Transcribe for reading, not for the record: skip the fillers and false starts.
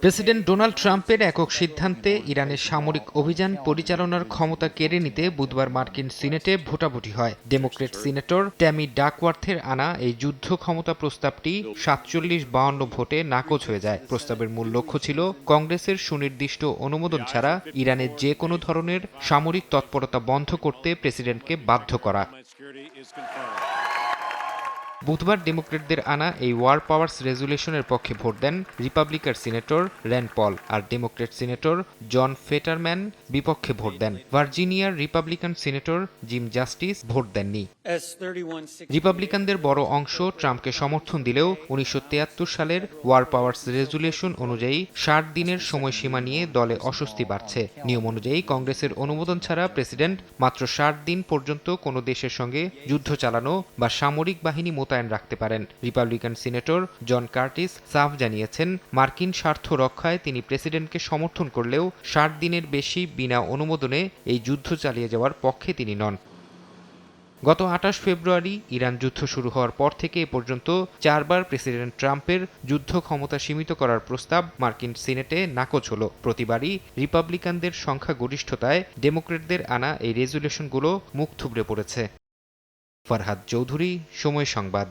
President Donald ট্রাম্পের একক সিদ্ধান্তে ইরানের সামরিক অভিযান পরিচালনার ক্ষমতা কেড়ে নিতে বুধবার মার্কিন সিনেটে ভোটাভুটি হয়। ডেমোক্র্যাট সিনেটর ট্যামি ডাকওয়ার্থের আনা এই যুদ্ধ ক্ষমতা প্রস্তাবটি ৪৭-৫২ ভোটে নাকচ হয়ে যায়। প্রস্তাবের মূল লক্ষ্য ছিল কংগ্রেসের সুনির্দিষ্ট অনুমোদন ছাড়া ইরানের যে কোনো ধরনের সামরিক তৎপরতা বন্ধ করতে প্রেসিডেন্টকে বাধ্য করা। বুধবার ডেমোক্র্যাটদের আনা এই ওয়ার পাওয়ার্স রেজুলেশনের পক্ষে ভোট দেন রিপাবলিকান সিনেটর র্যান্ড পল, আর ডেমোক্র্যাট সিনেটর জন ফেটারম্যান বিপক্ষে ভোট দেন। ভার্জিনিয়ার Republican senator Jim Justice vote দেননি। রিপাবলিকানদের বড় অংশ ট্রাম্পকে সমর্থন দিলেও ১৯৭৩ সালের ওয়ার পাওয়ার্স রেজুলেশন অনুযায়ী ৬০ দিনের সময়সীমা নিয়ে দলে অস্বস্তি বাড়ছে। নিয়ম অনুযায়ী কংগ্রেসের অনুমোদন ছাড়া প্রেসিডেন্ট মাত্র ৬০ দিন পর্যন্ত কোনো দেশের সঙ্গে যুদ্ধ চালানো বা সামরিক বাহিনী মোতায়েন রাখতে পারেন। রিপাবলিকান সিনেটর জন কার্টিস সাফ জানিয়েছেন, মার্কিন স্বার্থ রক্ষায় তিনি প্রেসিডেন্টকে সমর্থন করলেও ৬০ দিনের বেশি বিনা অনুমোদনে এই যুদ্ধ চালিয়ে যাওয়ার পক্ষে তিনি নন। গত ২৮ ফেব্রুয়ারি ইরান যুদ্ধ শুরু হওয়ার পর থেকে এ পর্যন্ত ৪ বার প্রেসিডেন্ট ট্রাম্পের যুদ্ধ ক্ষমতা সীমিত করার প্রস্তাব মার্কিন সিনেটে নাকচ হল। প্রতিবারই রিপাবলিকানদের সংখ্যাগরিষ্ঠতায় ডেমোক্র্যাটদের আনা এই রেজুলেশনগুলো মুখ থুবড়ে পড়েছে। ফরহাদ চৌধুরী, সময় সংবাদ।